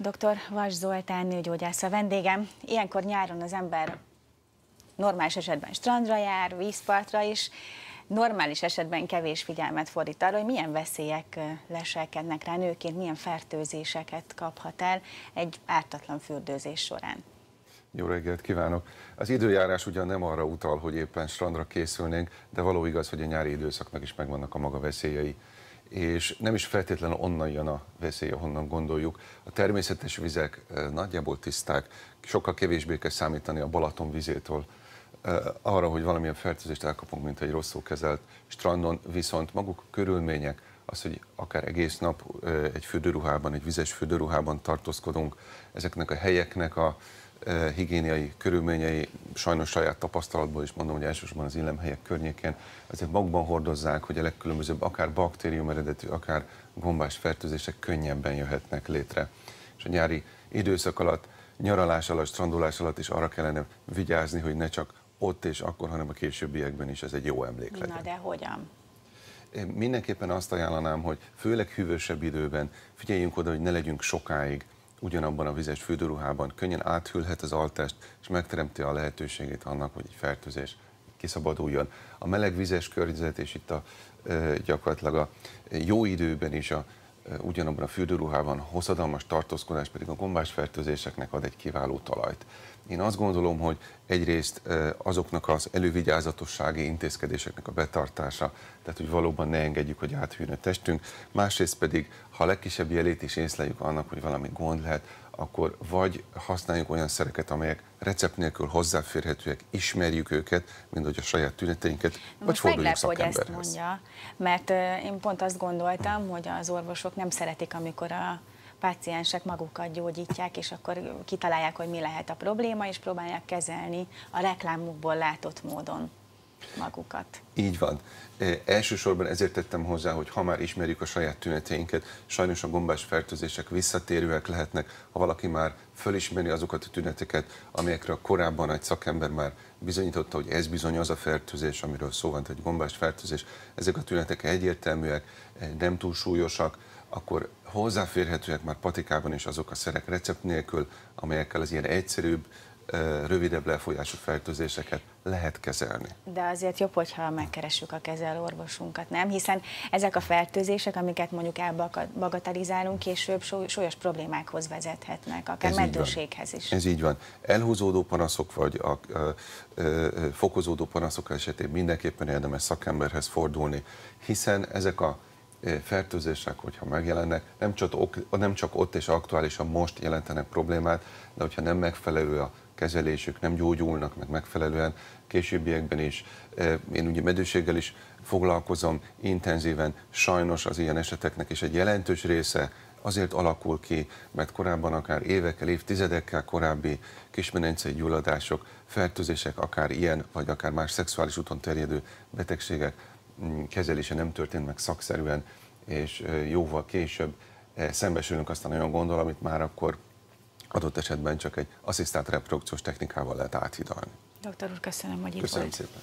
Dr. Vas Zoltán nőgyógyász a vendégem. Ilyenkor nyáron az ember normális esetben strandra jár, vízpartra is, normális esetben kevés figyelmet fordít arra, hogy milyen veszélyek leselkednek rá nőként, milyen fertőzéseket kaphat el egy ártatlan fürdőzés során. Jó reggelt kívánok! Az időjárás ugyan nem arra utal, hogy éppen strandra készülnénk, de való igaz, hogy a nyári időszaknak is megvannak a maga veszélyei. És nem is feltétlenül onnan jön a veszély, ahonnan gondoljuk. A természetes vizek nagyjából tiszták, sokkal kevésbé kell számítani a Balaton vizétől arra, hogy valamilyen fertőzést elkapunk, mint egy rosszul kezelt strandon, viszont maguk körülmények, az, hogy akár egész nap egy fürdőruhában, egy vizes fürdőruhában tartózkodunk, ezeknek a helyeknek a higiéniai körülményei, sajnos saját tapasztalatból is mondom, hogy elsősorban az illemhelyek környékén, ezek magukban hordozzák, hogy a legkülönbözőbb, akár baktérium eredetű, akár gombás fertőzések könnyebben jöhetnek létre. És a nyári időszak alatt, nyaralás alatt, strandolás alatt is arra kellene vigyázni, hogy ne csak ott és akkor, hanem a későbbiekben is ez egy jó emlék legyen. Na de hogyan? Én mindenképpen azt ajánlanám, hogy főleg hűvösebb időben figyeljünk oda, hogy ne legyünk sokáig ugyanabban a vizes fürdőruhában, könnyen áthűlhet az altest, és megteremti a lehetőségét annak, hogy egy fertőzés kiszabaduljon. A meleg vizes környezet és itt gyakorlatilag a jó időben is ugyanabban a fürdőruhában hosszadalmas tartózkodás pedig a gombás fertőzéseknek ad egy kiváló talajt. Én azt gondolom, hogy egyrészt azoknak az elővigyázatossági intézkedéseknek a betartása, tehát hogy valóban ne engedjük, hogy áthűljön a testünk, másrészt pedig, ha a legkisebb jelét is észleljük annak, hogy valami gond lehet, akkor vagy használjuk olyan szereket, amelyek recept nélkül hozzáférhetőek, ismerjük őket, mint hogy a saját tüneteinket, vagy forduljunk szakemberhez. Hogy ezt mondja, mert én pont azt gondoltam, hogy az orvosok nem szeretik, amikor a páciensek magukat gyógyítják, és akkor kitalálják, hogy mi lehet a probléma, és próbálják kezelni a reklámukból látott módon magukat. Így van. Elsősorban ezért tettem hozzá, hogy ha már ismerjük a saját tüneteinket, sajnos a gombás fertőzések visszatérőek lehetnek, ha valaki már fölismeri azokat a tüneteket, amelyekre korábban egy szakember már bizonyította, hogy ez bizony az a fertőzés, amiről szó van, egy gombás fertőzés. Ezek a tünetek egyértelműek, nem túl súlyosak, akkor hozzáférhetőek már patikában is azok a szerek recept nélkül, amelyekkel az ilyen egyszerűbb, rövidebb lefolyású fertőzéseket lehet kezelni. De azért jobb, hogyha megkeressük a kezelőorvosunkat, nem? Hiszen ezek a fertőzések, amiket mondjuk elbagatelizálunk, később súlyos problémákhoz vezethetnek, akár meddőséghez is. Ez így van. Elhúzódó panaszok vagy fokozódó panaszok esetén mindenképpen érdemes szakemberhez fordulni, hiszen ezek a fertőzések, hogyha megjelennek, nem csak ott és aktuálisan most jelentenek problémát, de hogyha nem megfelelő a kezelésük, nem gyógyulnak meg megfelelően, későbbiekben is. Én ugye meddőséggel is foglalkozom intenzíven, sajnos az ilyen eseteknek is egy jelentős része azért alakul ki, mert korábban akár évekkel, évtizedekkel korábbi kismenencei gyulladások, fertőzések, akár ilyen, vagy akár más szexuális úton terjedő betegségek kezelése nem történt meg szakszerűen, és jóval később szembesülünk aztán olyan gondol, amit már akkor adott esetben csak egy asszisztált reprodukciós technikával lehet áthidalni. Doktor úr, köszönöm, hogy itt volt. Köszönöm szépen.